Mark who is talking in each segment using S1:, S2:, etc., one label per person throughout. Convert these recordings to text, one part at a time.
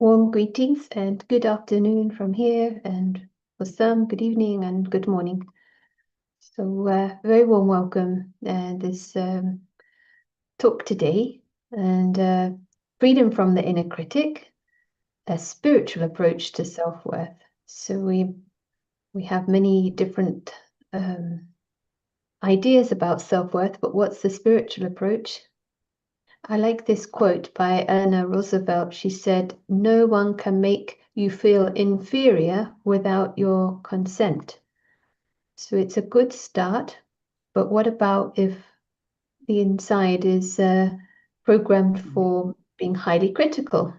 S1: Warm greetings and good afternoon from here, and for some, good evening and good morning. So, very warm welcome this talk today, and freedom from the inner critic, a spiritual approach to self-worth. So we have many different ideas about self-worth, but what's the spiritual approach? I like this quote by Eleanor Roosevelt. She said, "No one can make you feel inferior without your consent." So it's a good start, but what about if the inside is programmed for being highly critical?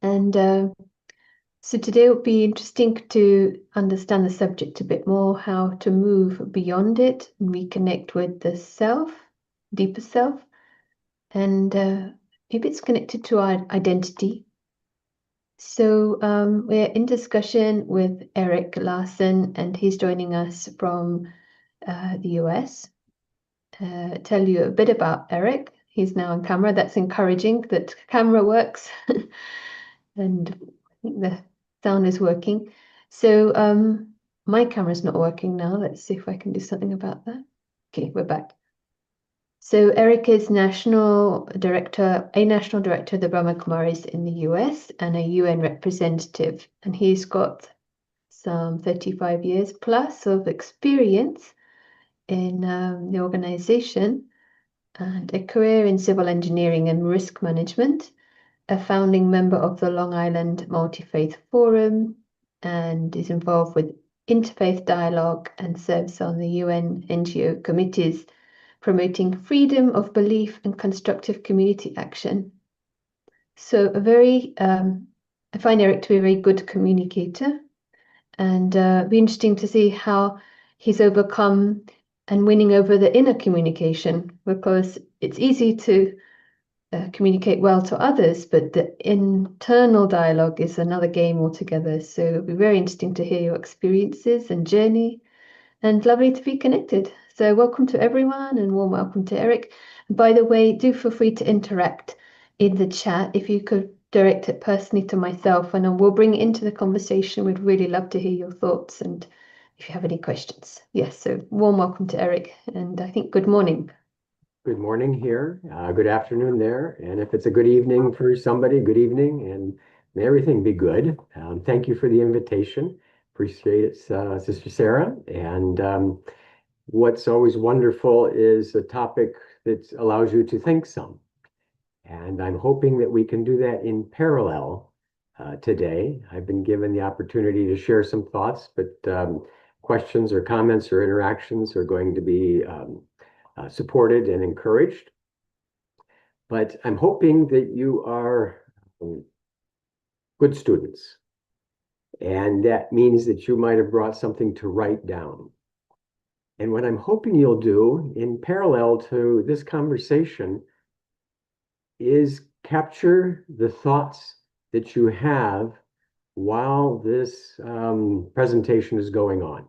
S1: And so today it will be interesting to understand the subject a bit more, how to move beyond it and reconnect with the self, deeper self. And maybe it's connected to our identity. So we're in discussion with Eric Larson, and he's joining us from the US. Tell you a bit about Eric. He's now on camera. That's encouraging that camera works. And I think the sound is working. So my camera's not working now. Let's see if I can do something about that. Okay, we're back. So Eric is national director of the Brahma Kumaris in the US and a UN representative. And he's got some 35 years plus of experience in the organization and a career in civil engineering and risk management, a founding member of the Long Island Multi-Faith Forum, and is involved with interfaith dialogue and serves on the UN NGO committees promoting freedom of belief and constructive community action. So I find Eric to be a very good communicator, and be interesting to see how he's overcome and winning over the inner communication, because it's easy to communicate well to others, but the internal dialogue is another game altogether. So it'll be very interesting to hear your experiences and journey, and lovely to be connected. So welcome to everyone and warm welcome to Eric. And by the way, do feel free to interact in the chat. If you could direct it personally to myself, and then we'll bring it into the conversation. We'd really love to hear your thoughts and if you have any questions. Yes, so warm welcome to Eric, and I think good morning.
S2: Good morning here, good afternoon there, and if it's a good evening for somebody, good evening, and may everything be good. Thank you for the invitation. Appreciate it, Sister Sarah. And what's always wonderful is a topic that allows you to think some. And I'm hoping that we can do that in parallel today. I've been given the opportunity to share some thoughts, but questions or comments or interactions are going to be supported and encouraged. But I'm hoping that you are good students. And that means that you might have brought something to write down. And what I'm hoping you'll do in parallel to this conversation is capture the thoughts that you have while this presentation is going on.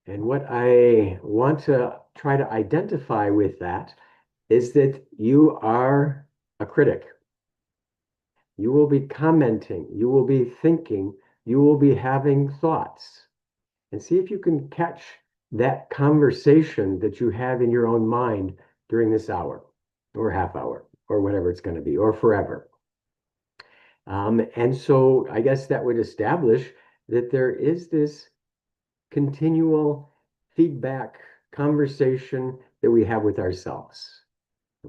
S2: And what I want to try to identify with that is that you are a critic. You will be commenting, you will be thinking, you will be having thoughts. And see if you can catch that conversation that you have in your own mind during this hour or half hour or whatever it's going to be, or forever. And so I guess that would establish that there is this continual feedback conversation that we have with ourselves.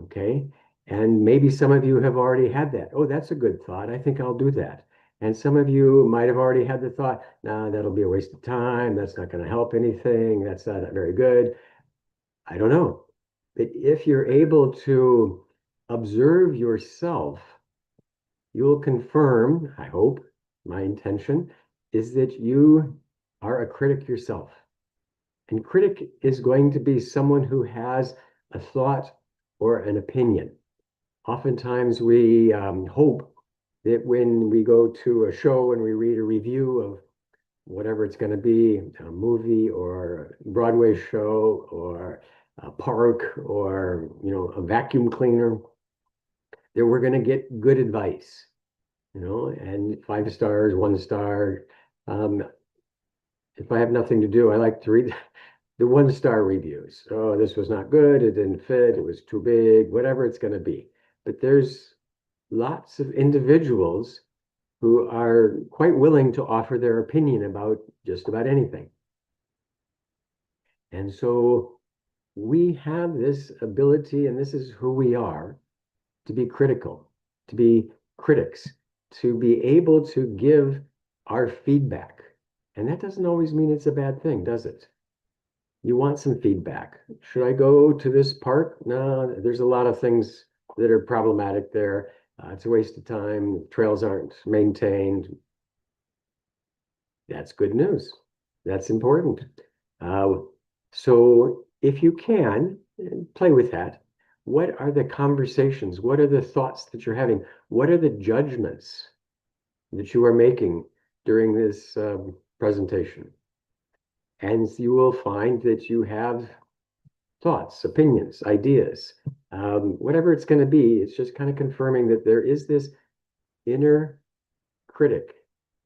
S2: Okay. And maybe some of you have already had that. Oh, that's a good thought. I think I'll do that. And some of you might have already had the thought, nah, that'll be a waste of time. That's not going to help anything. That's not very good. I don't know. But if you're able to observe yourself, you'll confirm, I hope, my intention is that you are a critic yourself. And critic is going to be someone who has a thought or an opinion. Oftentimes we hope that when we go to a show and we read a review of whatever it's going to be, a movie or a Broadway show or a park or a vacuum cleaner, that we're going to get good advice, and 5 stars, 1 star. Um, if I have nothing to do, I like to read the 1 star reviews. Oh, this was not good. It didn't fit. It was too big, whatever it's going to be. But there's lots of individuals who are quite willing to offer their opinion about just about anything. And so we have this ability, and this is who we are, to be critical, to be critics, to be able to give our feedback. And that doesn't always mean it's a bad thing, does it? You want some feedback. Should I go to this park? No, there's a lot of things that are problematic there. It's a waste of time. Trails aren't maintained. That's good news. That's important. Uh, so if you can, play with that. What are the conversations? What are the thoughts that you're having? What are the judgments that you are making during this presentation? And you will find that you have thoughts, opinions, ideas, whatever it's going to be. It's just kind of confirming that there is this inner critic,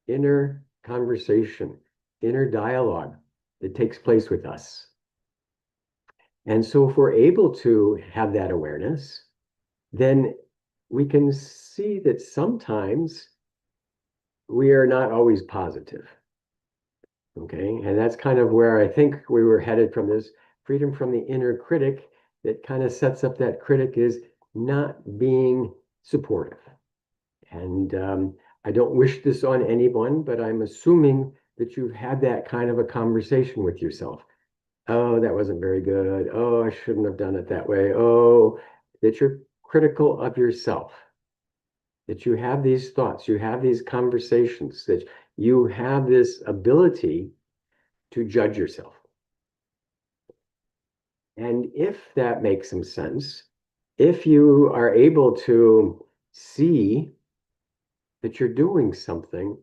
S2: inner conversation, inner dialogue that takes place with us. And so if we're able to have that awareness, then we can see that sometimes we are not always positive. Okay. And that's kind of where I think we were headed from this freedom from the inner critic that kind of sets up that critic is not being supportive. And I don't wish this on anyone, but I'm assuming that you've had that kind of a conversation with yourself. Oh, that wasn't very good. Oh, I shouldn't have done it that way. Oh, that you're critical of yourself, that you have these thoughts, you have these conversations, that you have this ability to judge yourself. And if that makes some sense, if you are able to see that you're doing something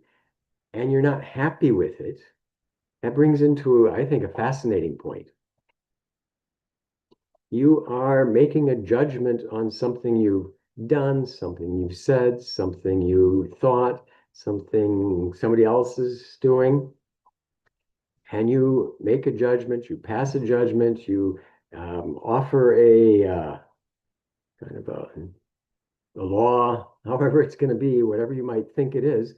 S2: and you're not happy with it, that brings into, I think, a fascinating point. You are making a judgment on something you've done, something you've said, something you thought, something somebody else is doing. And you make a judgment, you pass a judgment, you offer a kind of a law, however it's going to be, whatever you might think it is,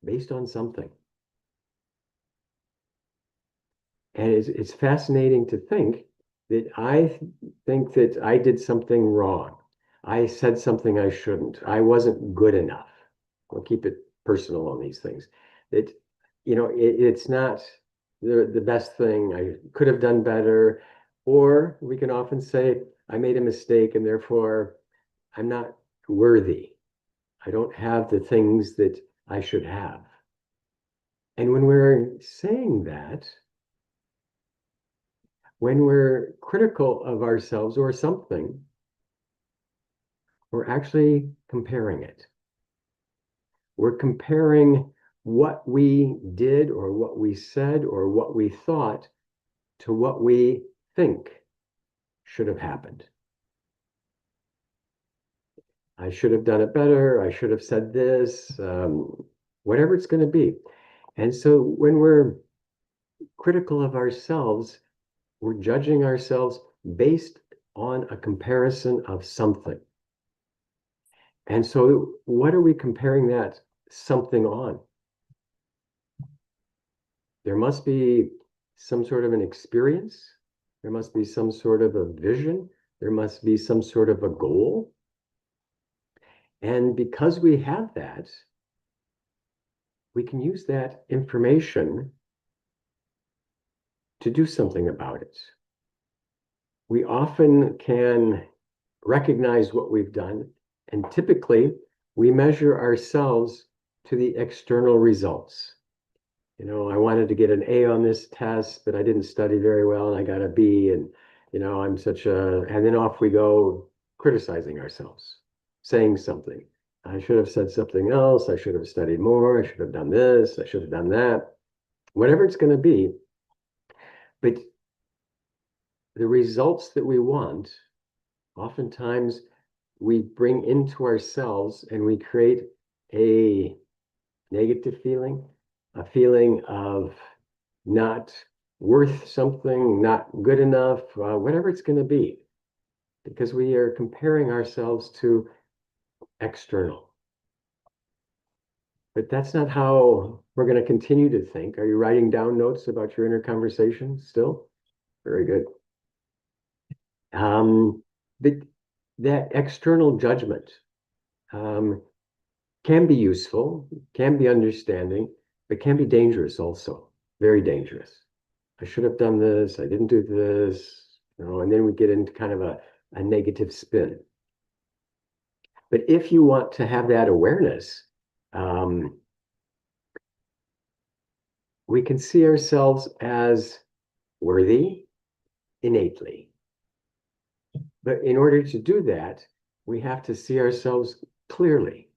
S2: based on something. And it's fascinating to think that I think that I did something wrong. I said something I shouldn't. I wasn't good enough. We'll keep it personal on these things. It's not the best thing. I could have done better. Or we can often say, I made a mistake and therefore I'm not worthy. I don't have the things that I should have. And when we're saying that, when we're critical of ourselves or something, we're actually comparing it. We're comparing what we did or what we said or what we thought to what we think should have happened. I should have done it better. I should have said this, whatever it's going to be. And so when we're critical of ourselves, we're judging ourselves based on a comparison of something. And so what are we comparing that something on? There must be some sort of an experience. There must be some sort of a vision. There must be some sort of a goal. And because we have that, we can use that information to do something about it. We often can recognize what we've done, and typically we measure ourselves to the external results. I wanted to get an A on this test, but I didn't study very well and I got a B, and and then off we go criticizing ourselves, saying something. I should have said something else. I should have studied more. I should have done this. I should have done that. Whatever it's going to be. But the results that we want, oftentimes we bring into ourselves and we create a negative feeling, a feeling of not worth something, not good enough, whatever it's going to be, because we are comparing ourselves to external. But that's not how we're going to continue to think. Are you writing down notes about your inner conversation still? Very good. But that external judgment can be useful, can be understanding, but can be dangerous also, very dangerous. I should have done this, I didn't do this, and then we get into kind of a negative spin. But if you want to have that awareness, we can see ourselves as worthy innately. But in order to do that, we have to see ourselves clearly.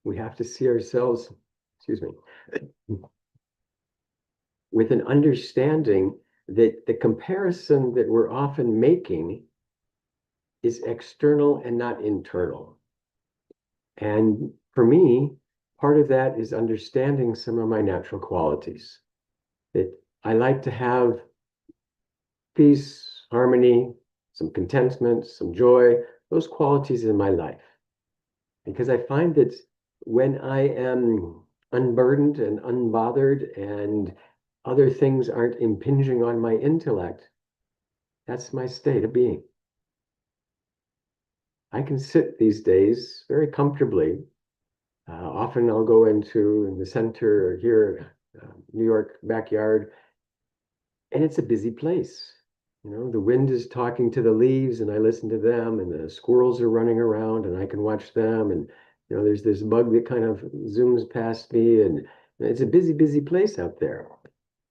S2: We have to see ourselves, excuse me, with an understanding that the comparison that we're often making is external and not internal. And for me, part of that is understanding some of my natural qualities. That I like to have peace, harmony, some contentment, some joy, those qualities in my life. Because I find that when I am unburdened and unbothered and other things aren't impinging on my intellect, that's my state of being. I can sit these days very comfortably. Often I'll go into the center here, New York backyard, and it's a busy place. The wind is talking to the leaves and I listen to them, and the squirrels are running around and I can watch them. And, there's this bug that kind of zooms past me, and it's a busy, busy place out there.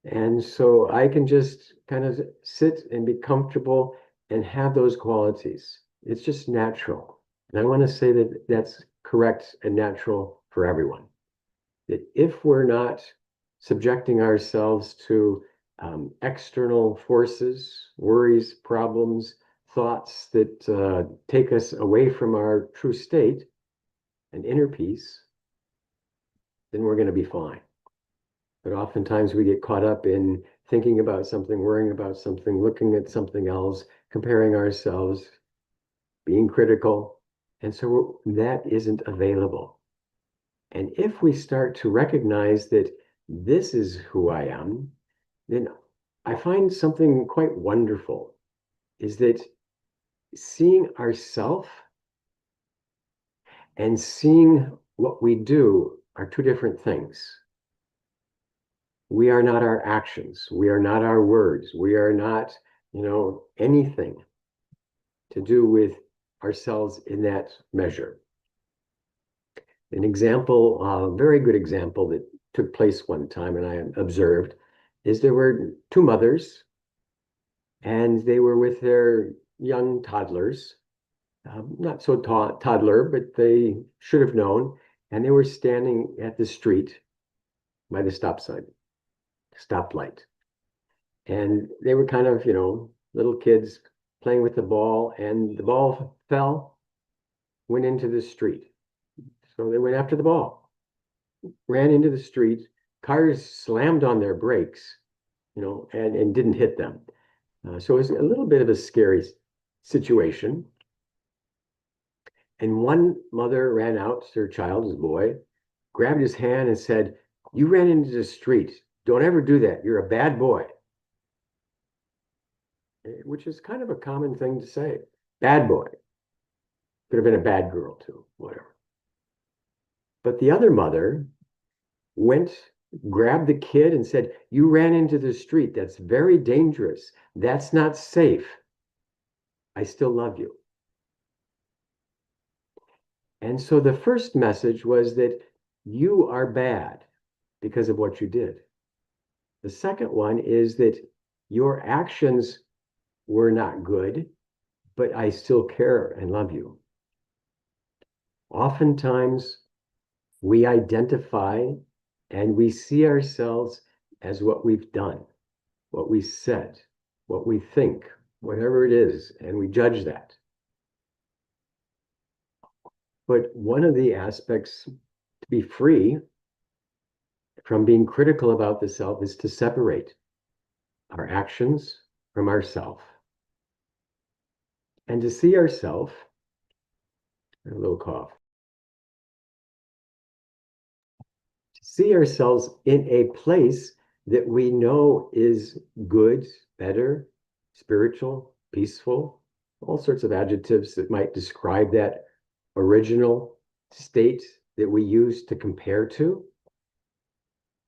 S2: And so I can just kind of sit and be comfortable and have those qualities. It's just natural. And I want to say that that's correct and natural for everyone. That if we're not subjecting ourselves to external forces, worries, problems, thoughts that take us away from our true state and inner peace, then we're going to be fine. But oftentimes we get caught up in thinking about something, worrying about something, looking at something else, comparing ourselves, being critical. And so that isn't available. And if we start to recognize that this is who I am, then I find something quite wonderful is that seeing ourself and seeing what we do are two different things. We are not our actions. We are not our words. We are not, anything to do with ourselves in that measure. An example, a very good example that took place one time and I observed is there were two mothers and they were with their young toddlers, not so toddler, but they should have known. And they were standing at the street by the stoplight. And they were kind of, little kids playing with the ball, and the ball fell, went into the street. So they went after the ball, ran into the street. Cars slammed on their brakes, and didn't hit them. So it was a little bit of a scary situation. And one mother ran out to her child, his boy, grabbed his hand and said, "You ran into the street. Don't ever do that. You're a bad boy." Which is kind of a common thing to say. Bad boy. Could have been a bad girl too, whatever. But the other mother went, grabbed the kid and said, "You ran into the street. That's very dangerous. That's not safe. I still love you." And so the first message was that you are bad because of what you did. The second one is that your actions were not good, but I still care and love you. Oftentimes, we identify and we see ourselves as what we've done, what we said, what we think, whatever it is, and we judge that. But one of the aspects to be free from being critical about the self is to separate our actions from ourself and to see ourself, a little cough, to see ourselves in a place that we know is good, better, spiritual, peaceful, all sorts of adjectives that might describe that original state that we use to compare to,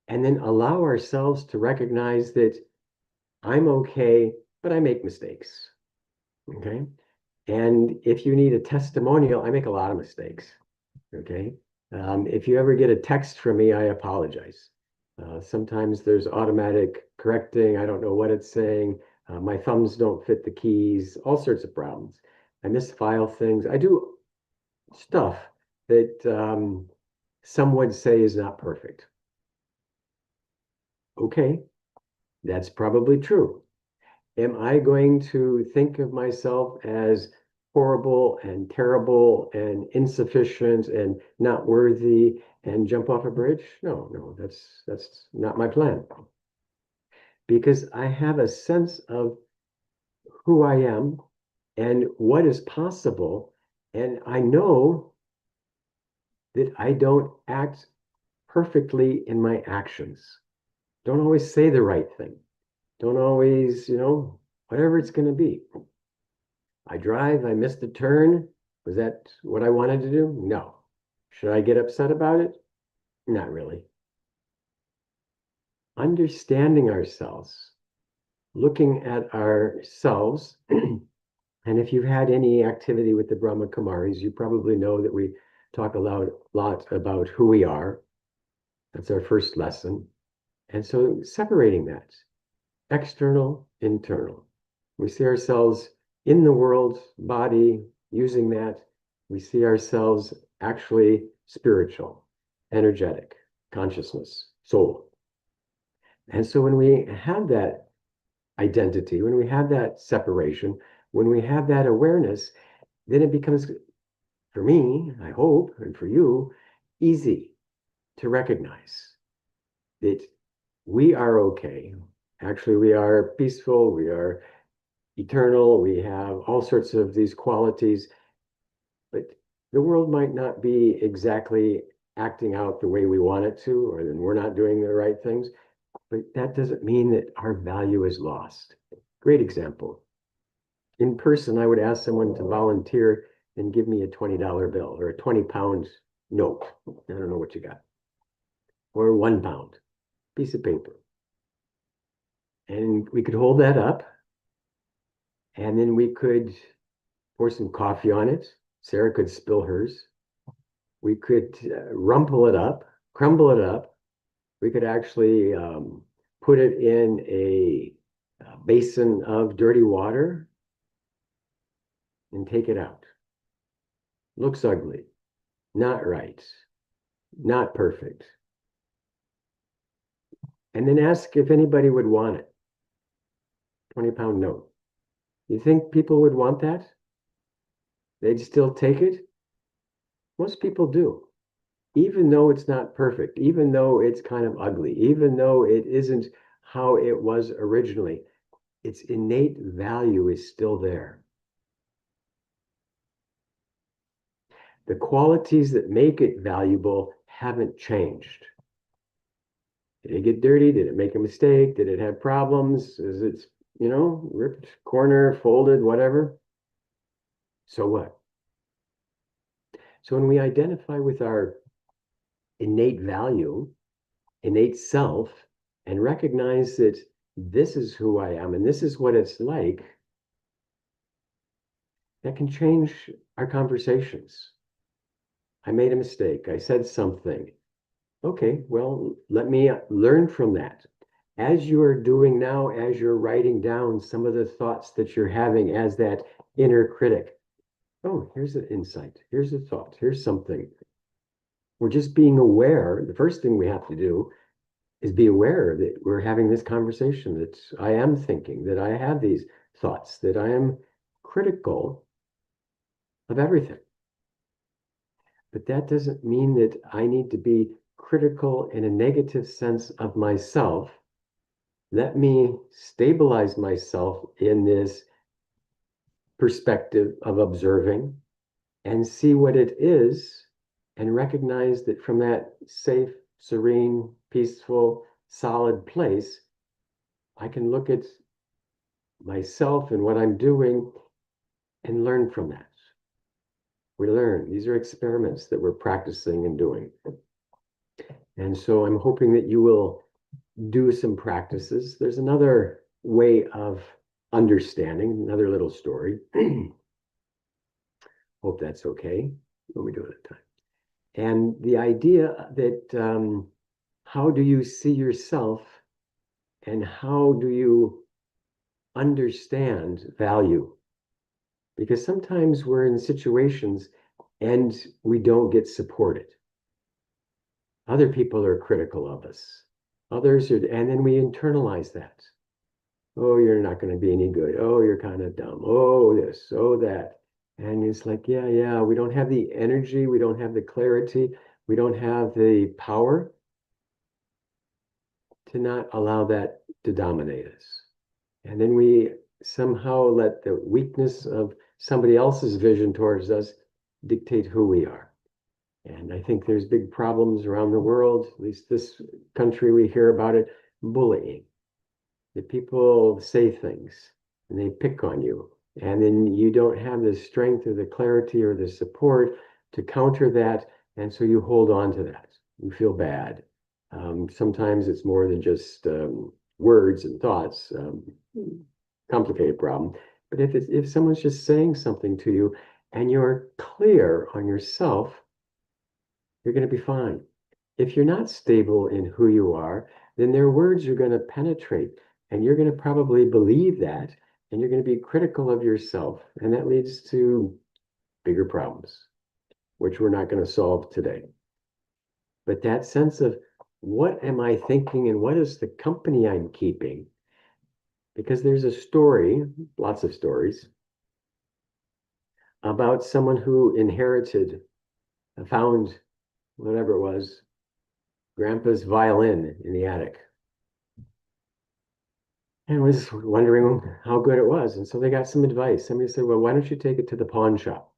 S2: and then allow ourselves to recognize that I'm okay, but I make mistakes. Okay. And if you need a testimonial, I make a lot of mistakes. Okay. If you ever get a text from me, I apologize. Sometimes there's automatic correcting. I don't know what it's saying. My thumbs don't fit the keys, all sorts of problems. I misfile things. I do stuff that some would say is not perfect. Okay, that's probably true. Am I going to think of myself as horrible and terrible and insufficient and not worthy and jump off a bridge? No, that's not my plan. Because I have a sense of who I am and what is possible, and I know that I don't act perfectly in my actions. Don't always say the right thing. Don't always, whatever it's going to be. I drive, I missed a turn. Was that what I wanted to do? No. Should I get upset about it? Not really. Understanding ourselves, looking at ourselves, and if you've had any activity with the Brahma Kumaris, you probably know that we talk a lot about who we are. That's our first lesson. And so separating that, external, internal. We see ourselves in the world, body, using that. We see ourselves actually spiritual, energetic, consciousness, soul. And so when we have that identity, when we have that separation, when we have that awareness, then it becomes, for me, I hope, and for you, easy to recognize that we are okay. Actually, we are peaceful, we are eternal, we have all sorts of these qualities, but the world might not be exactly acting out the way we want it to, or then we're not doing the right things, but that doesn't mean that our value is lost. Great example. In person, I would ask someone to volunteer and give me a $20 bill or a 20-pound note. I don't know what you got. Or 1 pound piece of paper. And we could hold that up, and then we could pour some coffee on it. Sarah could spill hers. We could rumple it up, crumble it up. We could actually put it in a basin of dirty water and take it out. Looks ugly, not right, not perfect. And then ask if anybody would want it. 20-pound note. You think people would want that? They'd still take it? Most people do. Even though it's not perfect, even though it's kind of ugly, even though it isn't how it was originally, its innate value is still there. The qualities that make it valuable haven't changed. Did it get dirty? Did it make a mistake? Did it have problems? Is it, ripped, corner, folded, whatever? So what? So when we identify with our innate value, innate self, and recognize that this is who I am and this is what it's like, that can change our conversations. I made a mistake. I said something. Okay, well, let me learn from that. As you are doing now, as you're writing down some of the thoughts that you're having as that inner critic, oh, here's an insight. Here's a thought. Here's something. We're just being aware. The first thing we have to do is be aware that we're having this conversation, that I am thinking, that I have these thoughts, that I am critical of everything. But that doesn't mean that I need to be critical in a negative sense of myself. Let me stabilize myself in this perspective of observing and see what it is, and recognize that from that safe, serene, peaceful, solid place, I can look at myself and what I'm doing and learn from that. We learn. These are experiments that we're practicing and doing. And so I'm hoping that you will do some practices. There's another way of understanding, another little story. Hope that's okay. What we do at a time. And the idea that how do you see yourself and how do you understand value? Because sometimes we're in situations and we don't get supported. Other people are critical of us. Others are, and then we internalize that. Oh, you're not going to be any good. Oh, you're kind of dumb. Oh, this, oh, that. And it's like, yeah, we don't have the energy. We don't have the clarity. We don't have the power to not allow that to dominate us. And then we somehow let the weakness of somebody else's vision towards us dictate who we are. And I think there's big problems around the world, at least this country, we hear about it, bullying. That people say things and they pick on you. And then you don't have the strength or the clarity or the support to counter that. And so you hold on to that. You feel bad. Sometimes it's more than just words and thoughts, complicated problem. But if someone's just saying something to you and you're clear on yourself, you're going to be fine. If you're not stable in who you are, then their words are going to penetrate and you're going to probably believe that and you're going to be critical of yourself. And that leads to bigger problems, which we're not going to solve today. But that sense of what am I thinking and what is the company I'm keeping? Because there's a story, lots of stories, about someone who inherited, found whatever it was, grandpa's violin in the attic. And was wondering how good it was. And so they got some advice. Somebody said, well, why don't you take it to the pawn shop?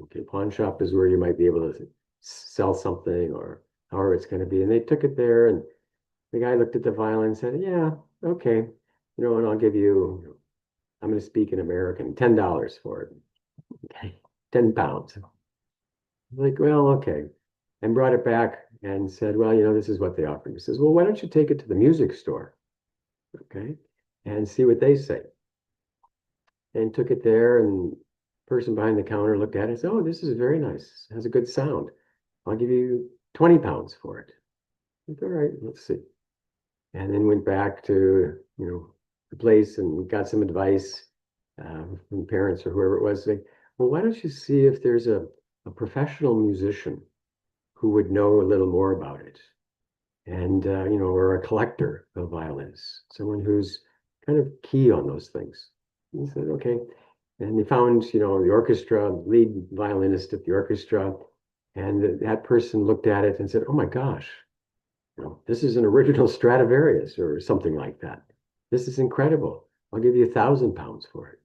S2: Okay, pawn shop is where you might be able to sell something or however it's going to be. And they took it there and the guy looked at the violin and said, yeah, okay, and I'll give you, I'm going to speak in American, $10 for it. Okay, 10 pounds. Like, well, okay. And brought it back and said, well, this is what they offer. He says, well, why don't you take it to the music store? Okay, and see what they say. And took it there, and the person behind the counter looked at it and said, oh, this is very nice. It has a good sound. I'll give you 20 pounds for it. Like, all right, let's see. And then went back to, the place and got some advice from parents or whoever it was. Like, well, why don't you see if there's a professional musician who would know a little more about it? And, or a collector of violins, someone who's kind of key on those things. He said, okay. And they found, the orchestra, lead violinist at the orchestra. And that person looked at it and said, oh my gosh, this is an original Stradivarius or something like that. This is incredible. I'll give you 1,000 pounds for it.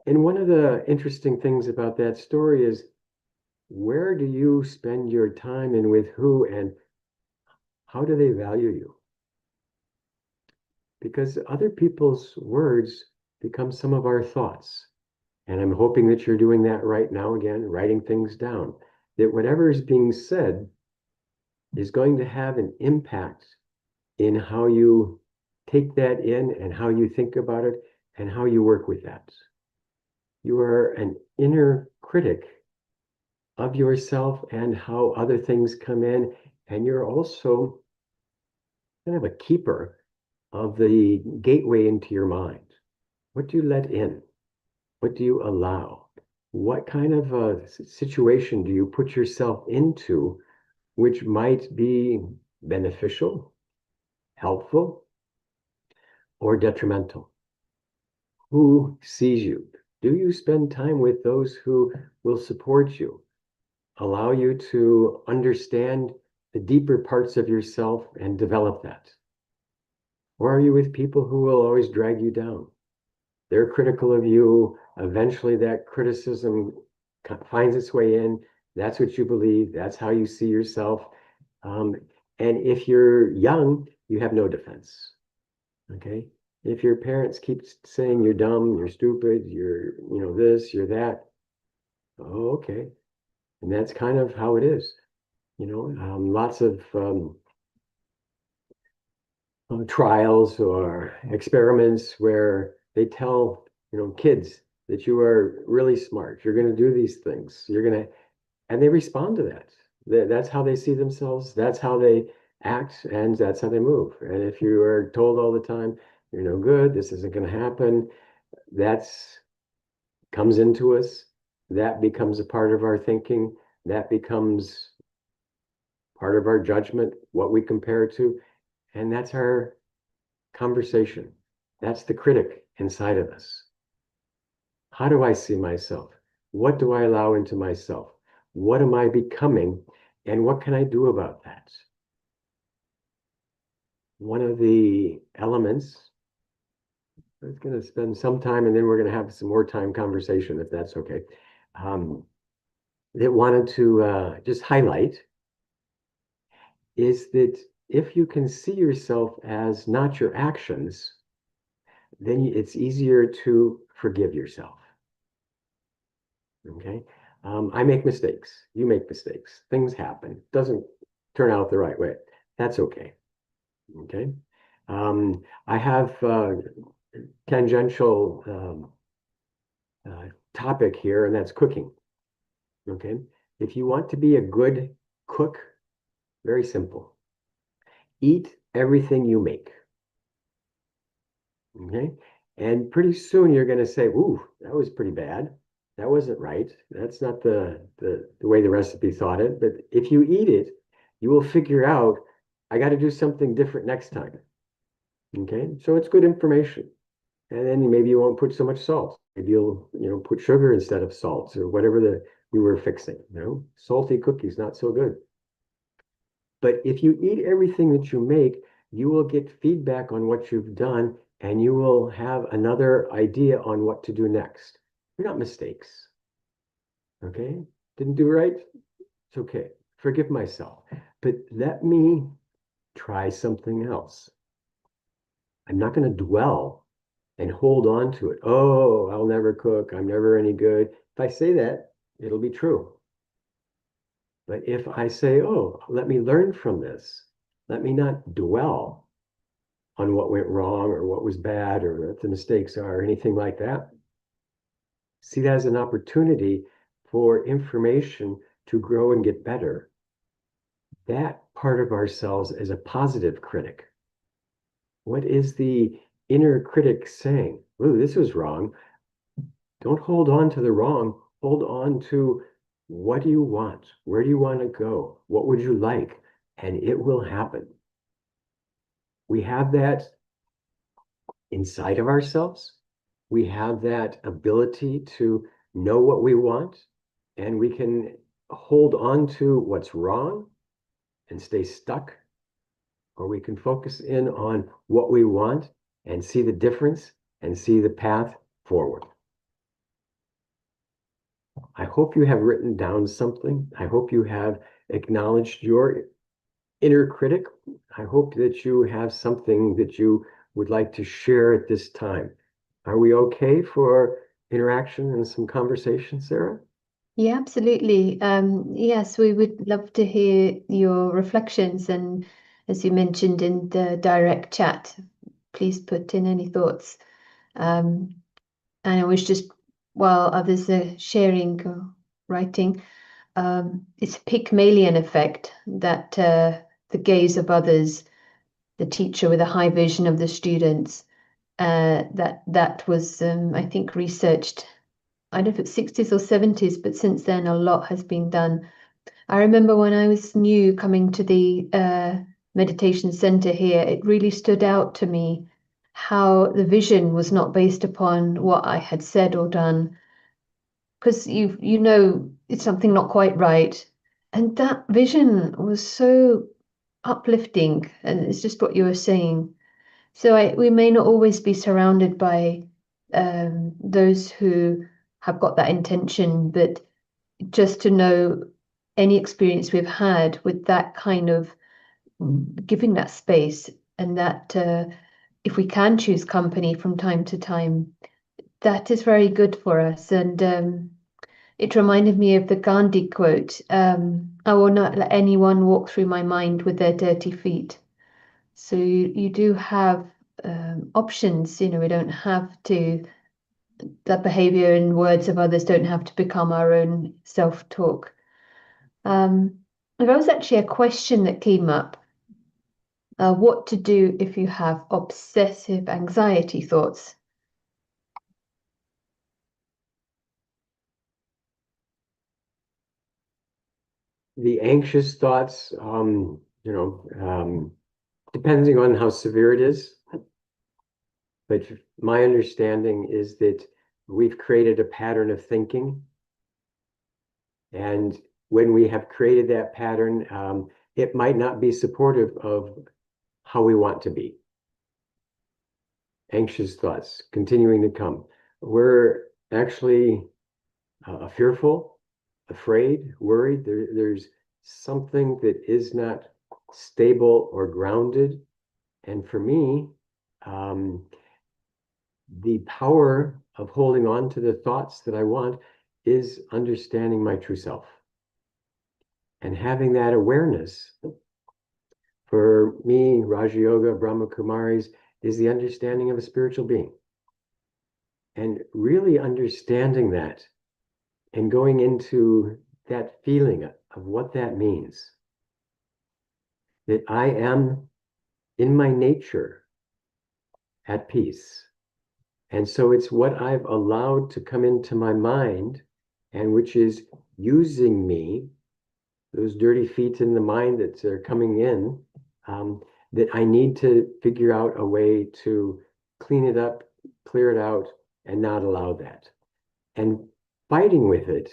S2: And one of the interesting things about that story is, where do you spend your time and with who and how do they value you? Because other people's words become some of our thoughts. And I'm hoping that you're doing that right now again, writing things down, that whatever is being said is going to have an impact in how you take that in and how you think about it and how you work with that. You are an inner critic of yourself and how other things come in. And you're also kind of a keeper of the gateway into your mind. What do you let in? What do you allow? What kind of a situation do you put yourself into which might be beneficial, helpful, or detrimental? Who sees you? Do you spend time with those who will support you, allow you to understand the deeper parts of yourself and develop that? Or are you with people who will always drag you down? They're critical of you. Eventually, that criticism finds its way in. That's what you believe. That's how you see yourself. Um, and if you're young, you have no defense. Okay. If your parents keep saying you're dumb, you're stupid, you're, this, you're that, oh, okay. And that's kind of how it is. Lots of trials or experiments where they tell, kids that you are really smart. You're going to do these things. And they respond to that. That's how they see themselves. That's how they act, and that's how they move. And if you are told all the time, you're no good, this isn't going to happen, that's comes into us. That becomes a part of our thinking. That becomes part of our judgment, what we compare to. And that's our conversation. That's the critic inside of us. How do I see myself? What do I allow into myself? What am I becoming? And what can I do about that? One of the elements, I was going to spend some time and then we're going to have some more time conversation, if that's okay, that wanted to just highlight is that if you can see yourself as not your actions, then it's easier to forgive yourself. Okay. I make mistakes. You make mistakes. Things happen. Doesn't turn out the right way. That's okay. Okay. I have tangential topic here, and that's cooking. Okay. If you want to be a good cook, very simple. Eat everything you make. Okay. And pretty soon you're going to say, ooh, that was pretty bad. That wasn't right. That's not the way the recipe thought it. But if you eat it, you will figure out, I got to do something different next time. Okay. So it's good information. And then maybe you won't put so much salt. Maybe you'll, put sugar instead of salt or whatever you were fixing. Salty cookies, not so good. But if you eat everything that you make, you will get feedback on what you've done and you will have another idea on what to do next. They're not mistakes. Okay? Didn't do right? It's okay. Forgive myself. But let me try something else. I'm not going to dwell and hold on to it. Oh, I'll never cook. I'm never any good. If I say that, it'll be true. But if I say, oh, let me learn from this, let me not dwell on what went wrong or what was bad or what the mistakes are or anything like that. See that as an opportunity for information to grow and get better. That part of ourselves is a positive critic. What is the inner critic saying? Ooh, this was wrong. Don't hold on to the wrong. Hold on to what do you want? Where do you want to go? What would you like? And it will happen. We have that inside of ourselves. We have that ability to know what we want, and we can hold on to what's wrong and stay stuck, or we can focus in on what we want and see the difference and see the path forward. I hope you have written down something. I hope you have acknowledged your inner critic. I hope that you have something that you would like to share at this time. Are we okay for interaction and some conversation, Sarah?
S1: Yeah, absolutely. Yes, we would love to hear your reflections. And as you mentioned in the direct chat, please put in any thoughts. And I was just, while others are sharing or writing, it's a Pygmalion effect that the gaze of others, the teacher with a high vision of the students, that was, I think, researched. I don't know if it's 60s or 70s, but since then a lot has been done. I remember when I was new coming to the meditation center here, it really stood out to me how the vision was not based upon what I had said or done, because you know it's something not quite right. And that vision was so uplifting, and it's just what you were saying. So we may not always be surrounded by those who have got that intention, but just to know any experience we've had with that kind of giving that space, and that if we can choose company from time to time, that is very good for us. And it reminded me of the Gandhi quote, I will not let anyone walk through my mind with their dirty feet. So you do have options, we don't have to, that behavior and words of others don't have to become our own self-talk. There was actually a question that came up, what to do if you have obsessive anxiety thoughts.
S2: The anxious thoughts, depending on how severe it is. But my understanding is that we've created a pattern of thinking. And when we have created that pattern, it might not be supportive of how we want to be. Anxious thoughts continuing to come. We're actually fearful, afraid, worried. There's something that is not stable or grounded. And for me, the power of holding on to the thoughts that I want is understanding my true self. And having that awareness, for me, Raja Yoga, Brahma Kumaris, is the understanding of a spiritual being. And really understanding that and going into that feeling of what that means. That I am, in my nature, at peace. And so it's what I've allowed to come into my mind, and which is using me, those dirty feet in the mind that are coming in, that I need to figure out a way to clean it up, clear it out, and not allow that. And fighting with it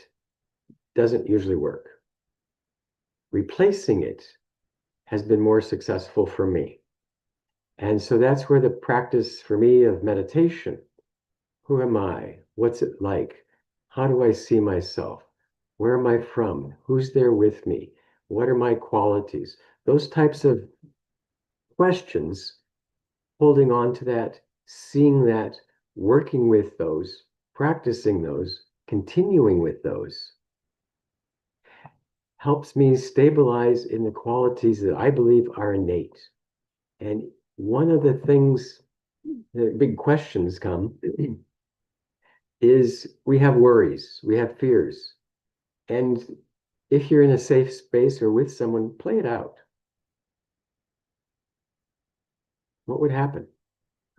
S2: doesn't usually work. Replacing it has been more successful for me. And so that's where the practice for me of meditation, who am I? What's it like? How do I see myself? Where am I from? Who's there with me? What are my qualities? Those types of questions, holding on to that, seeing that, working with those, practicing those, continuing with those, helps me stabilize in the qualities that I believe are innate. And one of the things, the big questions come, is we have worries, we have fears. And if you're in a safe space or with someone, play it out. What would happen?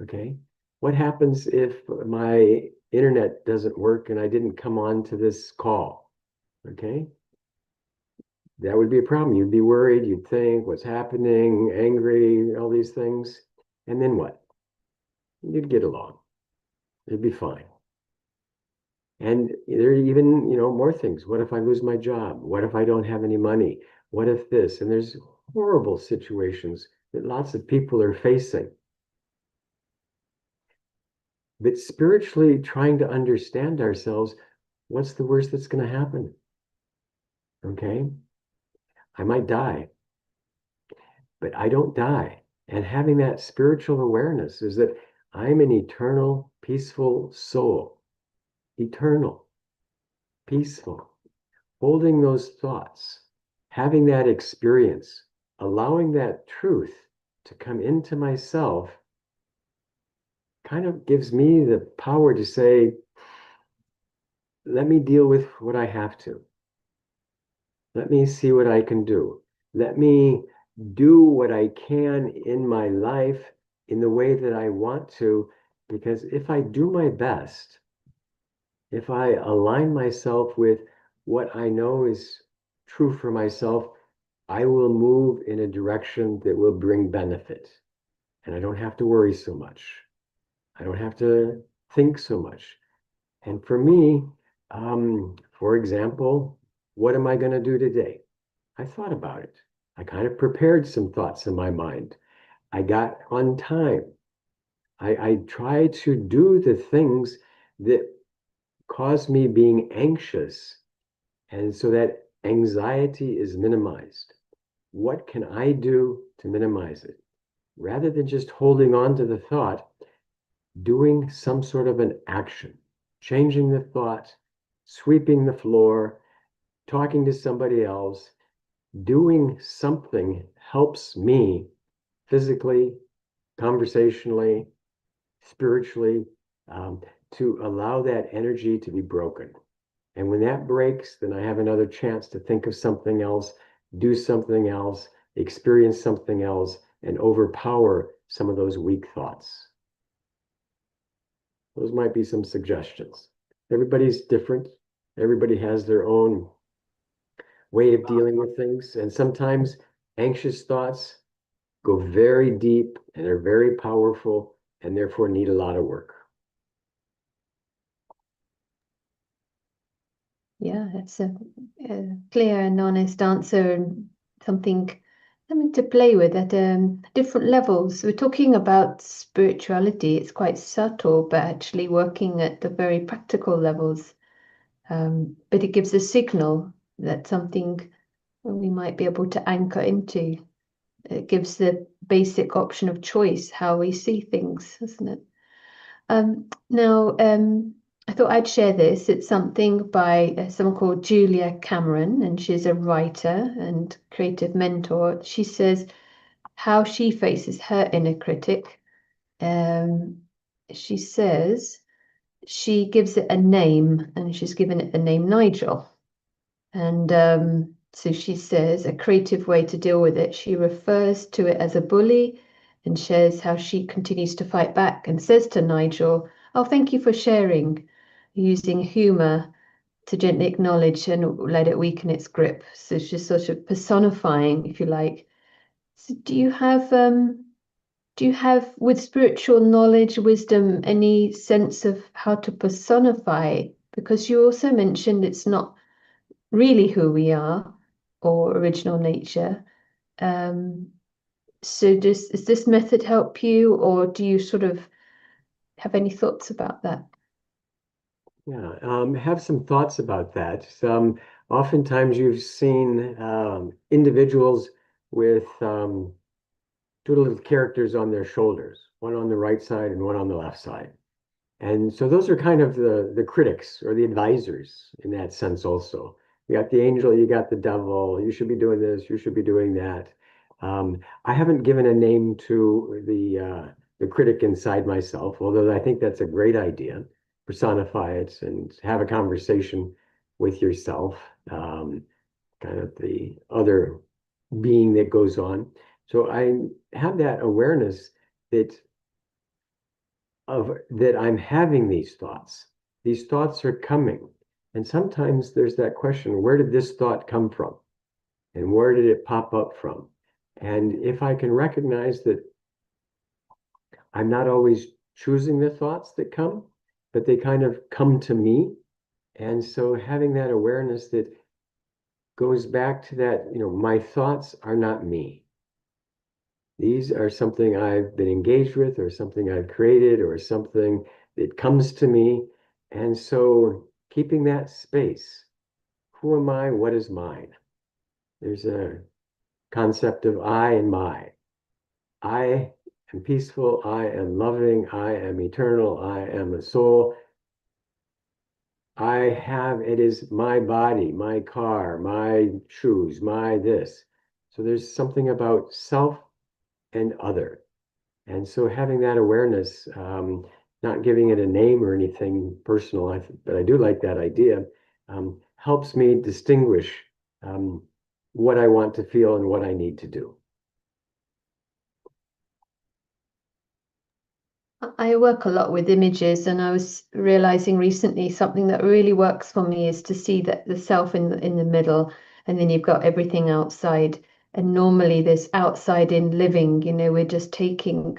S2: Okay. What happens if my internet doesn't work and I didn't come on to this call? Okay. That would be a problem. You'd be worried. You'd think, what's happening, angry, all these things. And then what? You'd get along. It'd be fine. And there are even, more things. What if I lose my job? What if I don't have any money? What if this? And there's horrible situations that lots of people are facing. But spiritually trying to understand ourselves, what's the worst that's going to happen? Okay. I might die, but I don't die. And having that spiritual awareness is that I'm an eternal, peaceful soul. Eternal, peaceful. Holding those thoughts, having that experience, allowing that truth to come into myself kind of gives me the power to say, let me deal with what I have to. Let me see what I can do. Let me do what I can in my life in the way that I want to, because if I do my best, if I align myself with what I know is true for myself, I will move in a direction that will bring benefit. And I don't have to worry so much. I don't have to think so much. And for me, for example, what am I going to do today? I thought about it. I kind of prepared some thoughts in my mind. I got on time. I try to do the things that cause me being anxious, and so that anxiety is minimized. What can I do to minimize it? Rather than just holding on to the thought, doing some sort of an action, changing the thought, sweeping the floor, talking to somebody else, doing something helps me physically, conversationally, spiritually, um, to allow that energy to be broken. And when that breaks, then I have another chance to think of something else, do something else, experience something else, and overpower some of those weak thoughts. Those might be some suggestions. Everybody's different. Everybody has their own way of dealing with things. And sometimes anxious thoughts go very deep and are very powerful and therefore need a lot of work.
S1: Yeah, that's a clear and honest answer, and something to play with at different levels. We're talking about spirituality. It's quite subtle, but actually working at the very practical levels. But it gives a signal that something we might be able to anchor into. It gives the basic option of choice, how we see things, isn't it? Now, I thought I'd share this. It's something by someone called Julia Cameron, and she's a writer and creative mentor. She says how she faces her inner critic. Um, she says she gives it a name, and she's given it the name Nigel. And so she says a creative way to deal with it. She refers to it as a bully and shares how she continues to fight back and says to Nigel, "Oh, thank you for sharing," using humor to gently acknowledge and let it weaken its grip. So she's sort of personifying, if you like. So do you have with spiritual knowledge, wisdom, any sense of how to personify? Because you also mentioned it's not really who we are or original nature. Um, so does this method help you, or do you sort of have any thoughts about that?
S2: Yeah, have some thoughts about that. Oftentimes you've seen individuals with two little characters on their shoulders, one on the right side and one on the left side. And so those are kind of the critics or the advisors in that sense also. You got the angel, you got the devil, you should be doing this, you should be doing that. I haven't given a name to the critic inside myself, although I think that's a great idea. Personify it and have a conversation with yourself, kind of the other being that goes on. So I have that awareness that that I'm having these thoughts. These thoughts are coming. And sometimes there's that question, where did this thought come from? And where did it pop up from? And if I can recognize that I'm not always choosing the thoughts that come, but they kind of come to me. And so having that awareness that goes back to that, my thoughts are not me. These are something I've been engaged with, or something I've created, or something that comes to me. And so keeping that space. Who am I? What is mine? There's a concept of I and my. I am peaceful. I am loving. I am eternal. I am a soul. It is my body, my car, my shoes, my this. So there's something about self and other. And so having that awareness, not giving it a name or anything personal, but I do like that idea, helps me distinguish what I want to feel and what I need to do.
S1: I work a lot with images, and I was realizing recently something that really works for me is to see that the self in the middle, and then you've got everything outside. And normally, this outside in living, we're just taking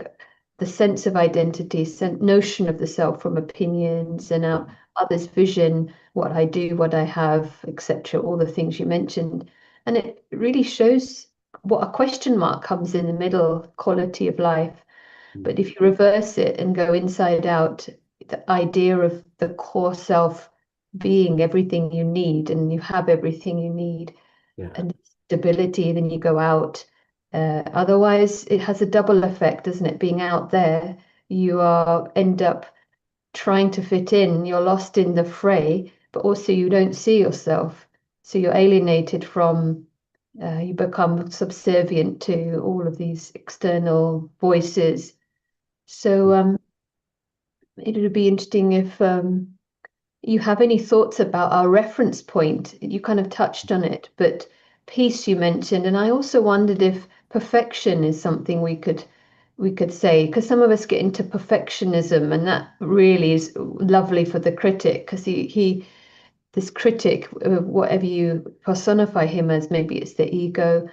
S1: the sense of identity, notion of the self from opinions and our others' vision, what I do, what I have, etc., all the things you mentioned. And it really shows what a question mark comes in the middle, quality of life. But if you reverse it and go inside out, the idea of the core self being everything you need and you have everything you need
S2: Yeah.
S1: and stability, then you go out. Otherwise, it has a double effect, doesn't it? Being out there, you are end up trying to fit in, you're lost in the fray, but also you don't see yourself. So you're alienated from, you become subservient to all of these external voices. So it would be interesting if you have any thoughts about our reference point. You kind of touched on it, but peace you mentioned, and I also wondered if perfection is something we could say, because some of us get into perfectionism, and that really is lovely for the critic, because he this critic, whatever you personify him as, maybe it's the ego,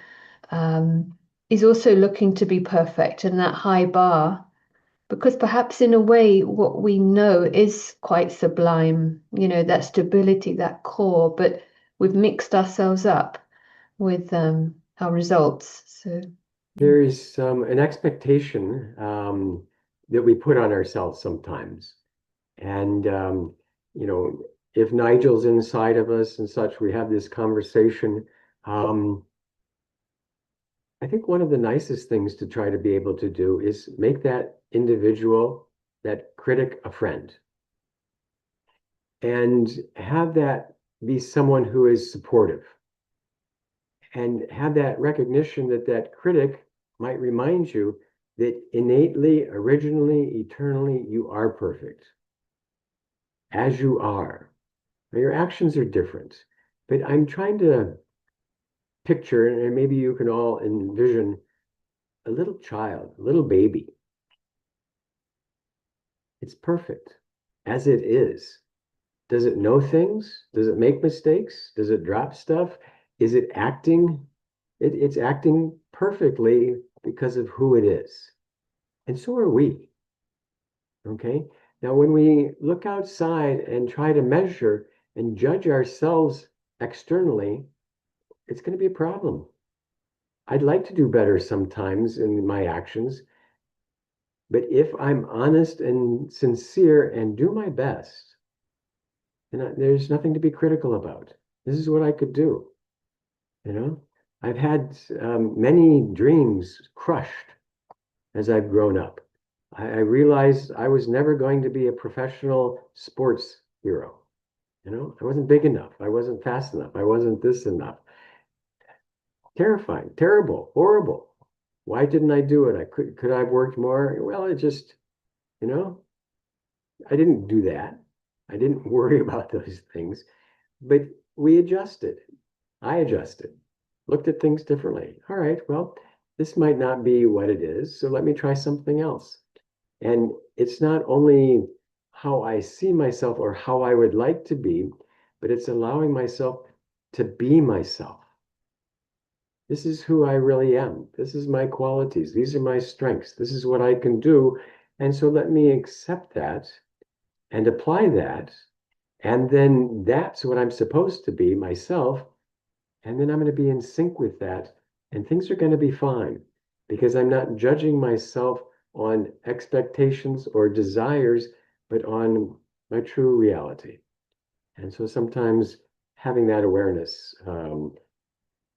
S1: um, is also looking to be perfect and that high bar, because perhaps in a way what we know is quite sublime, that stability, that core, but we've mixed ourselves up with our results. So
S2: There's an expectation that we put on ourselves sometimes. And, you know, if Nigel's inside of us and such, we have this conversation. Um, I think one of the nicest things to try to be able to do is make that individual, that critic, a friend, and have that be someone who is supportive, and have that recognition that that critic might remind you that innately, originally, eternally, you are perfect as you are. Now, your actions are different, but I'm trying to picture, and maybe you can all envision a little child, a little baby. It's perfect as it is. Does it know things? Does it make mistakes? Does it drop stuff? Is it acting? It's acting perfectly because of who it is. And so are we. Okay. Now, when we look outside and try to measure and judge ourselves externally, it's going to be a problem. I'd like to do better sometimes in my actions, but if I'm honest and sincere and do my best, then there's nothing to be critical about. This is what I could do. You know, I've had many dreams crushed as I've grown up. I realized I was never going to be a professional sports hero. I wasn't big enough. I wasn't fast enough. I wasn't this enough. Terrifying, terrible, horrible. Why didn't I do it? Could I have worked more? Well, it just, you know, I didn't do that. I didn't worry about those things, but we adjusted. I adjusted, looked at things differently. All right, well, this might not be what it is, so let me try something else. And it's not only how I see myself or how I would like to be, but it's allowing myself to be myself. This is who I really am. This is my qualities. These are my strengths. This is what I can do. And so let me accept that and apply that. And then that's what I'm supposed to be myself. And then I'm going to be in sync with that. And things are going to be fine because I'm not judging myself on expectations or desires, but on my true reality. And so sometimes having that awareness,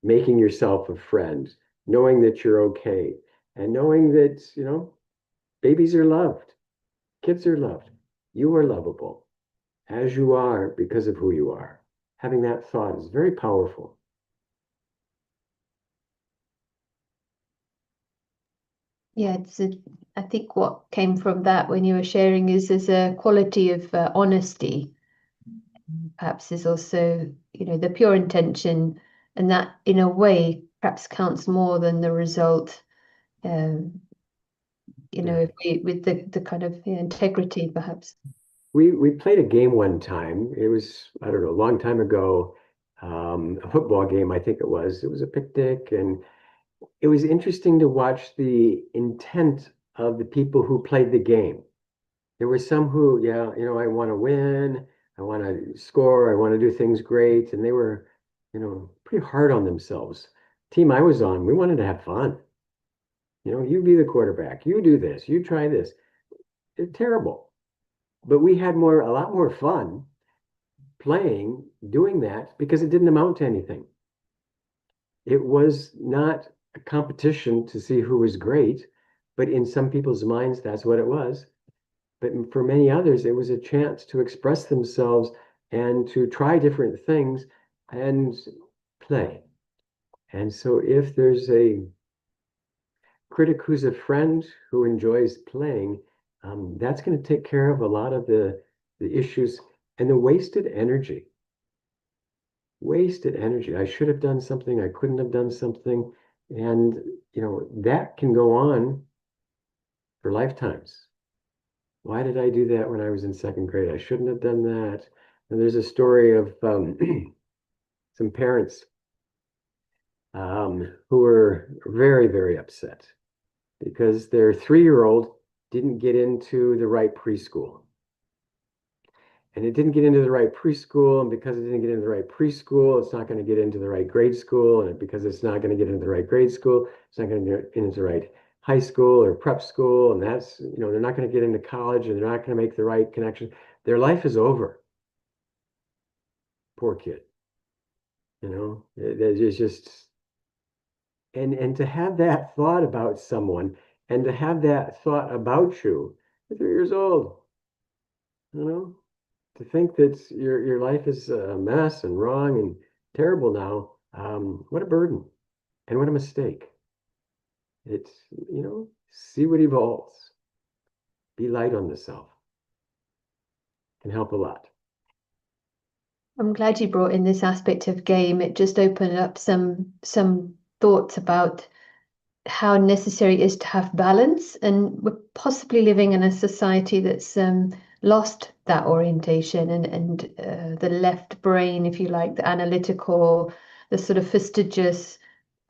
S2: making yourself a friend, knowing that you're okay, and knowing that, babies are loved, kids are loved, you are lovable as you are because of who you are. Having that thought is very powerful.
S1: yeah, I think what came from that when you were sharing is there's a quality of honesty, perhaps is also, the pure intention, and that in a way perhaps counts more than the result. Um,
S2: Yeah.
S1: if with the kind of integrity, perhaps.
S2: We played a game one time. It was, I don't know, a long time ago, a football game, I think it was. It was a picnic, and it was interesting to watch the intent of the people who played the game. There were some who, yeah, I want to win, I want to score, I want to do things great, and they were, pretty hard on themselves. Team I was on, we wanted to have fun. You be the quarterback, you do this, you try this. It's terrible. But we had a lot more fun playing, doing that because it didn't amount to anything. It was not a competition to see who was great, but in some people's minds, that's what it was. But for many others, it was a chance to express themselves and to try different things and play. And so if there's a critic who's a friend who enjoys playing, that's going to take care of a lot of the issues and the wasted energy. Wasted energy. I should have done something. I couldn't have done something. And, that can go on for lifetimes. Why did I do that when I was in second grade? I shouldn't have done that. And there's a story of some parents who were very, very upset because their 3-year-old didn't get into the right preschool. And it didn't get into the right preschool. And because it didn't get into the right preschool, it's not going to get into the right grade school. And because it's not going to get into the right grade school, it's not going to get into the right high school or prep school. And that's, they're not going to get into college and they're not going to make the right connection. Their life is over. Poor kid. It's just, and to have that thought about someone and to have that thought about you at 3 years old, to think that your life is a mess and wrong and terrible now, what a burden and what a mistake. It's, see what evolves. Be light on the self. Can help a lot.
S1: I'm glad you brought in this aspect of game. It just opened up some thoughts about how necessary it is to have balance, and we're possibly living in a society that's lost that orientation and the left brain, if you like, the analytical, the sort of fastidious.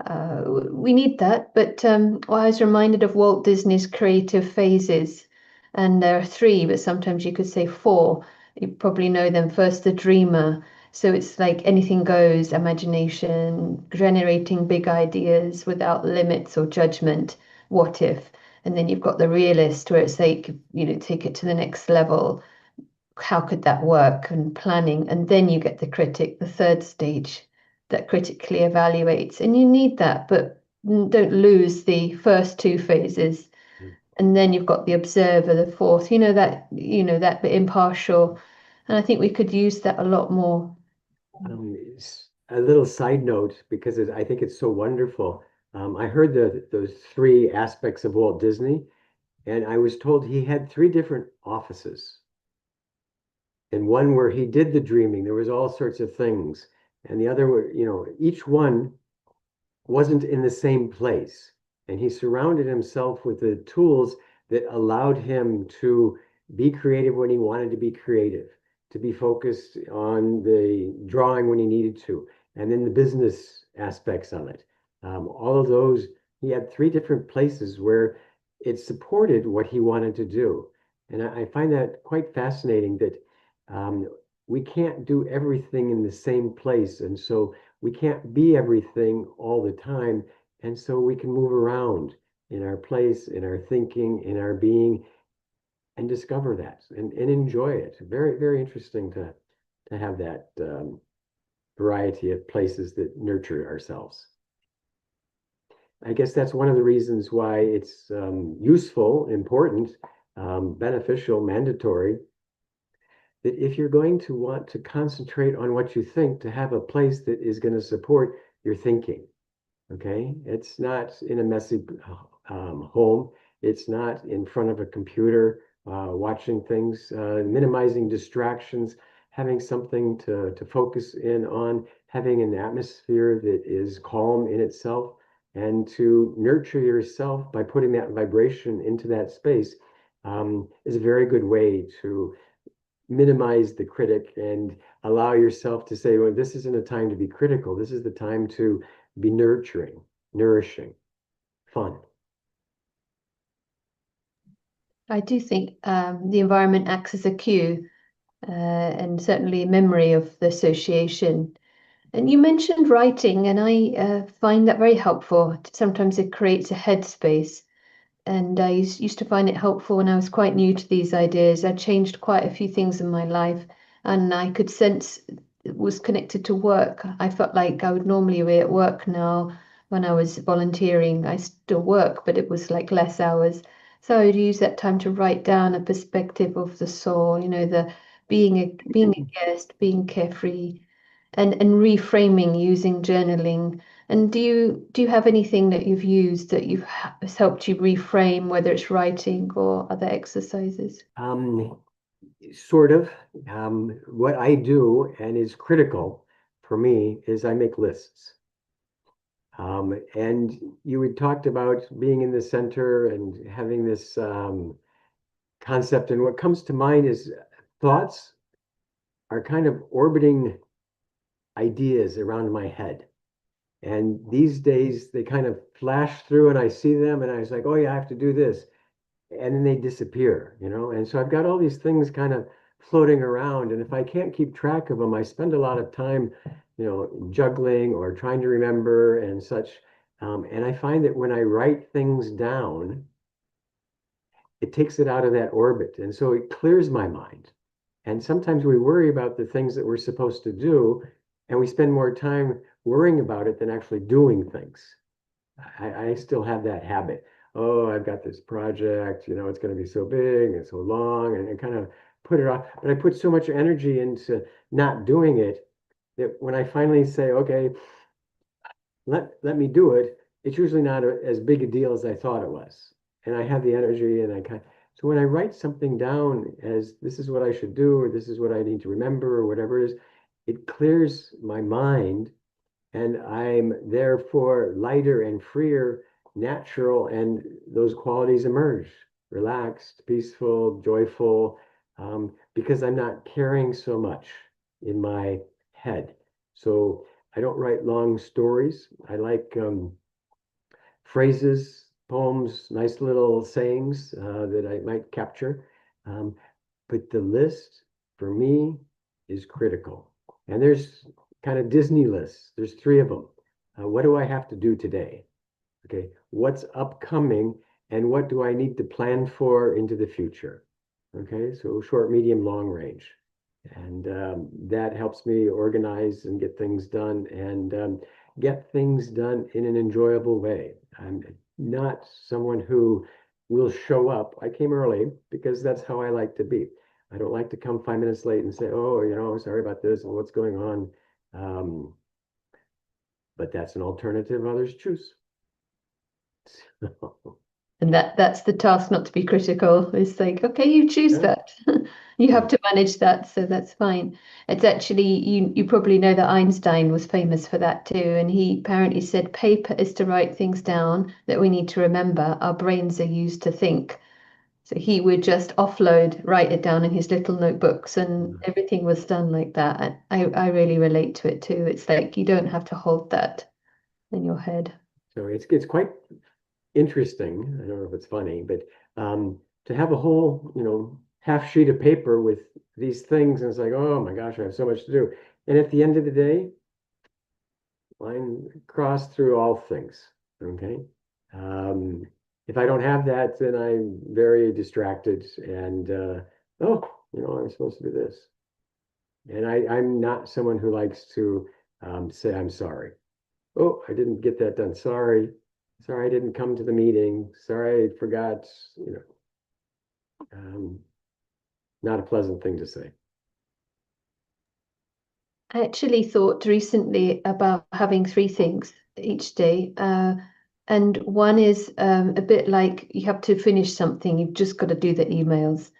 S1: We need that, but I was reminded of Walt Disney's creative phases, and there are three, but sometimes you could say four. You probably know them. First, the dreamer. So it's like anything goes, imagination, generating big ideas without limits or judgment. What if? And then you've got the realist, where it's like, take it to the next level. How could that work? And planning. And then you get the critic, the third stage that critically evaluates. And you need that, but don't lose the first two phases. And then you've got the observer, the fourth, that bit impartial. And I think we could use that a lot more.
S2: A little side note, because I think it's so wonderful. I heard those 3 aspects of Walt Disney, and I was told he had 3 different offices. And one where he did the dreaming, there was all sorts of things. And the other, each one wasn't in the same place. And he surrounded himself with the tools that allowed him to be creative when he wanted to be creative, to be focused on the drawing when he needed to, and then the business aspects of it. All of those, he had 3 different places where it supported what he wanted to do. And I find that quite fascinating that we can't do everything in the same place. And so we can't be everything all the time. And so we can move around in our place, in our thinking, in our being, and discover that and enjoy it. Very, very interesting to have that variety of places that nurture ourselves. I guess that's one of the reasons why it's useful, important, beneficial, mandatory, that if you're going to want to concentrate on what you think, to have a place that is going to support your thinking. Okay, it's not in a messy home. It's not in front of a computer watching things, minimizing distractions, having something to focus in on, having an atmosphere that is calm in itself, and to nurture yourself by putting that vibration into that space is a very good way to minimize the critic and allow yourself to say, well, this isn't a time to be critical. This is the time to be nurturing, nourishing, fun.
S1: I do think the environment acts as a cue and certainly a memory of the association. And you mentioned writing, and I find that very helpful. Sometimes it creates a headspace. And I used to find it helpful when I was quite new to these ideas. I changed quite a few things in my life, and I could sense it was connected to work. I felt like I would normally be at work now when I was volunteering. I still work, but it was like less hours. So I would use that time to write down a perspective of the soul, the being a guest, being carefree, and reframing using journaling. And do you have anything that you've used that has helped you reframe, whether it's writing or other exercises?
S2: Um, Sort of. What I do and is critical for me is I make lists. And you had talked about being in the center and having this concept. And what comes to mind is thoughts are kind of orbiting ideas around my head. And these days they kind of flash through and I see them and I was like, oh yeah, I have to do this. And then they disappear. And so I've got all these things kind of floating around. And if I can't keep track of them, I spend a lot of time, juggling or trying to remember and such. And I find that when I write things down, it takes it out of that orbit. And so it clears my mind. And sometimes we worry about the things that we're supposed to do, and we spend more time worrying about it than actually doing things. I still have that habit. Oh, I've got this project, it's going to be so big and so long, and kind of put it off. But I put so much energy into not doing it that when I finally say, okay, let me do it, it's usually not as big a deal as I thought it was. And I have the energy and so when I write something down as this is what I should do, or this is what I need to remember, or whatever it is, it clears my mind and I'm therefore lighter and freer, natural, and those qualities emerge, relaxed, peaceful, joyful, because I'm not carrying so much in my head. So I don't write long stories. I like phrases, poems, nice little sayings that I might capture. Um, but the list for me is critical. And there's kind of Disney lists. There's three of them. What do I have to do today? Okay. What's upcoming and what do I need to plan for into the future? Okay. So short, medium, long range. And that helps me organize and get things done and get things done in an enjoyable way. I'm not someone who will show up. I came early because that's how I like to be. I don't like to come 5 minutes late and say, oh, sorry about this and what's going on. Um, but that's an alternative others choose.
S1: And that's the task, not to be critical. It's like, okay, you choose
S2: Yeah.
S1: that. You have to manage that, so that's fine. It's actually you probably know that Einstein was famous for that too, and he apparently said paper is to write things down that we need to remember. Our brains are used to think. So he would just offload, write it down in his little notebooks, and everything was done like that. And I really relate to it too. It's like you don't have to hold that in your head.
S2: So it's quite interesting. I don't know if it's funny, but to have a whole, half sheet of paper with these things, and it's like, oh my gosh, I have so much to do. And at the end of the day, line crossed through all things. Okay. Um, if I don't have that, then I'm very distracted and oh, I'm supposed to do this. And I'm not someone who likes to say I'm sorry. Oh, I didn't get that done. Sorry. Sorry, I didn't come to the meeting. Sorry, I forgot. Um, Not a pleasant thing to say.
S1: I actually thought recently about having three things each day. And one is a bit like you have to finish something, you've just got to do the emails.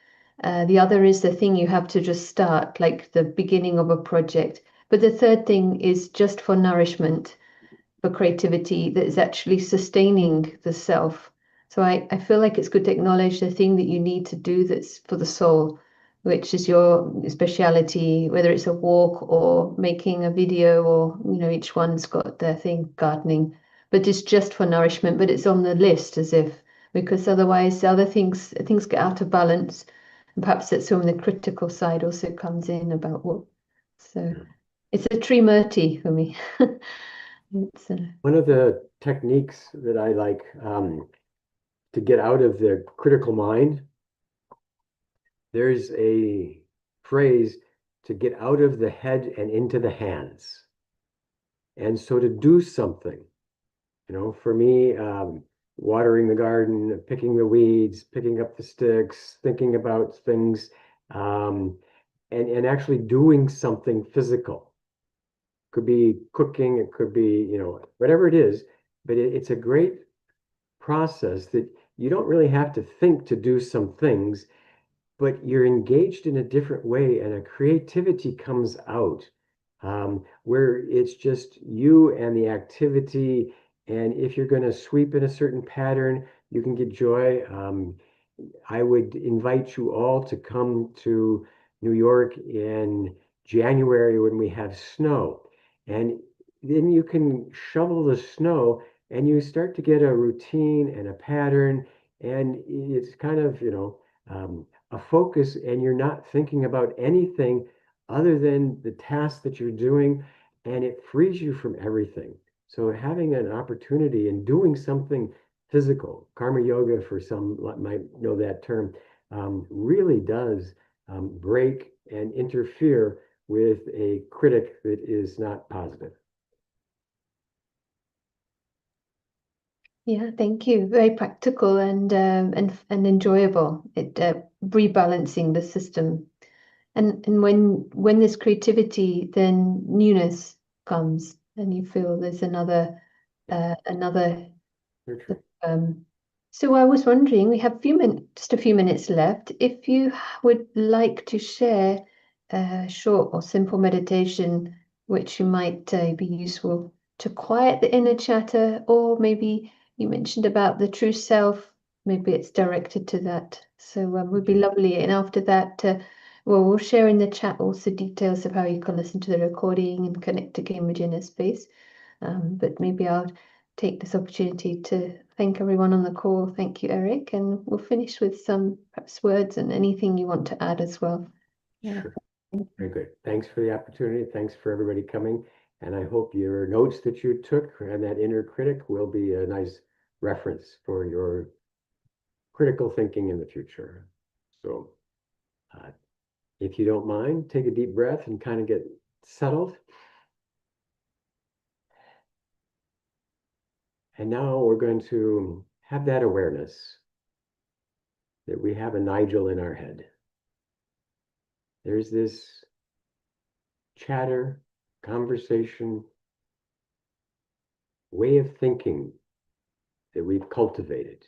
S1: The other is the thing you have to just start, like the beginning of a project. But the third thing is just for nourishment, for creativity that is actually sustaining the self. So I feel like it's good to acknowledge the thing that you need to do that's for the soul, which is your speciality, whether it's a walk or making a video or, each one's got their thing, gardening, but it's just for nourishment, but it's on the list as if because otherwise other things get out of balance. And perhaps that's when the critical side also comes in about what. So it's a trimurti for me. It's
S2: One of the techniques that I like to get out of the critical mind, there's a phrase to get out of the head and into the hands. And so to do something, for me, watering the garden, picking the weeds, picking up the sticks, thinking about things, and actually doing something physical. Could be cooking, it could be, whatever it is, but it's a great process that you don't really have to think to do some things, but you're engaged in a different way and a creativity comes out where it's just you and the activity. And if you're going to sweep in a certain pattern, you can get joy. I would invite you all to come to New York in January when we have snow. And then you can shovel the snow and you start to get a routine and a pattern. And it's kind of, a focus, and you're not thinking about anything other than the task that you're doing, and it frees you from everything. So having an opportunity and doing something physical, karma yoga for some might know that term, really does break and interfere with a critic that is not positive.
S1: Yeah, thank you. Very practical and enjoyable. It rebalancing the system, and when there's creativity, then newness comes, and you feel there's another. Um, so I was wondering, we have just a few minutes left. If you would like to share a short or simple meditation which you might be useful to quiet the inner chatter, or maybe you mentioned about the true self, maybe it's directed to that. So would be lovely. And after that, well, we'll share in the chat also details of how you can listen to the recording and connect to Cambridge Inner Space. But maybe I'll take this opportunity to thank everyone on the call. Thank you, Eric. And we'll finish with some perhaps words and anything you want to add as well.
S2: Sure. Very good. Thanks for the opportunity. Thanks for everybody coming. And I hope your notes that you took and that inner critic will be a nice reference for your critical thinking in the future. So if you don't mind, take a deep breath and kind of get settled. And now we're going to have that awareness that we have a Nigel in our head. There's this chatter, conversation, way of thinking that we've cultivated,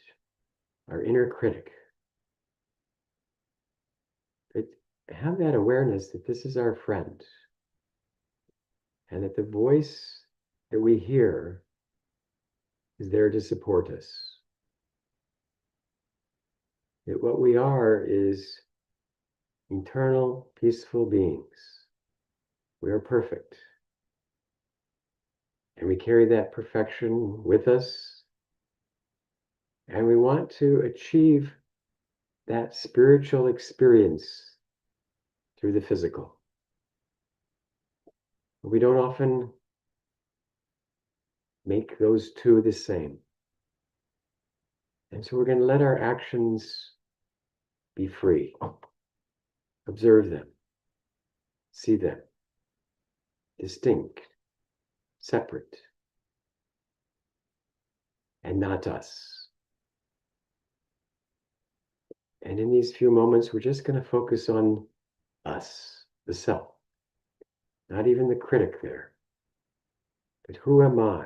S2: our inner critic. But have that awareness that this is our friend and that the voice that we hear is there to support us. That what we are is eternal, peaceful beings. We are perfect. And we carry that perfection with us. And we want to achieve that spiritual experience through the physical. We don't often make those two the same. And so we're going to let our actions be free. Observe them. See them. Distinct. Separate. And not us. And in these few moments, we're just going to focus on us, the self. Not even the critic there. But who am I?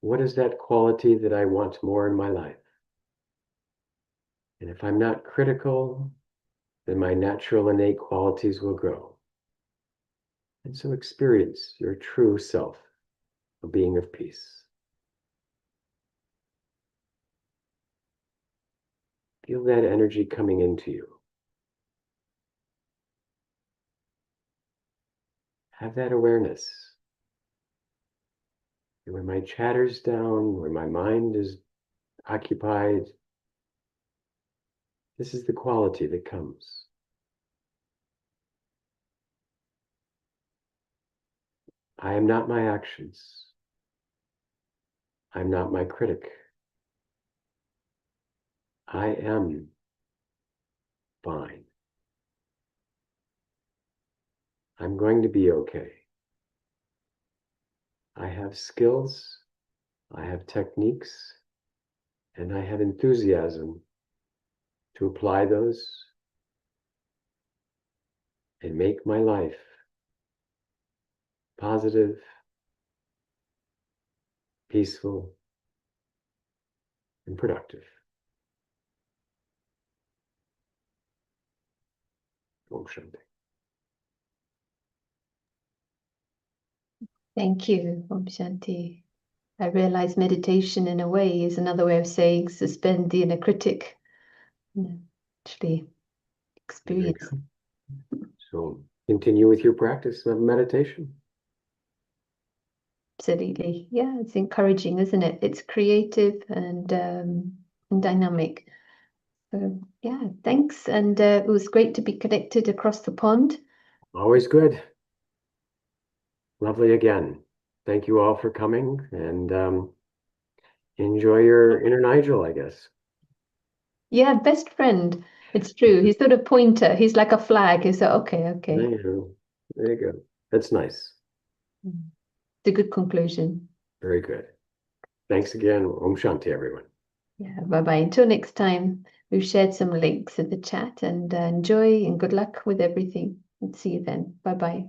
S2: What is that quality that I want more in my life? And if I'm not critical, then my natural innate qualities will grow. And so experience your true self, a being of peace. Feel that energy coming into you. Have that awareness. And when my chatter's down, when my mind is occupied. This is the quality that comes. I am not my actions. I'm not my critic. I am fine. I'm going to be okay. I have skills, I have techniques, and I have enthusiasm to apply those and make my life positive, peaceful, and productive. Om Shanti.
S1: Thank you, Om Shanti. I realize meditation in a way is another way of saying suspend the inner critic. Actually
S2: There you
S1: experience.
S2: go. So continue with your practice of meditation.
S1: Absolutely. Yeah, it's encouraging, isn't it? It's creative and dynamic. So yeah, thanks. And it was great to be connected across the pond.
S2: Always good. Lovely again. Thank you all for coming, and enjoy your inner Nigel, I guess.
S1: Yeah, best friend. It's true. He's sort of pointer. He's like a flag. He's like, okay, okay.
S2: There you go. That's nice.
S1: It's a good conclusion.
S2: Very good. Thanks again. Om Shanti, everyone.
S1: Yeah, bye-bye. Until next time, we've shared some links in the chat and enjoy and good luck with everything. And see you then. Bye-bye.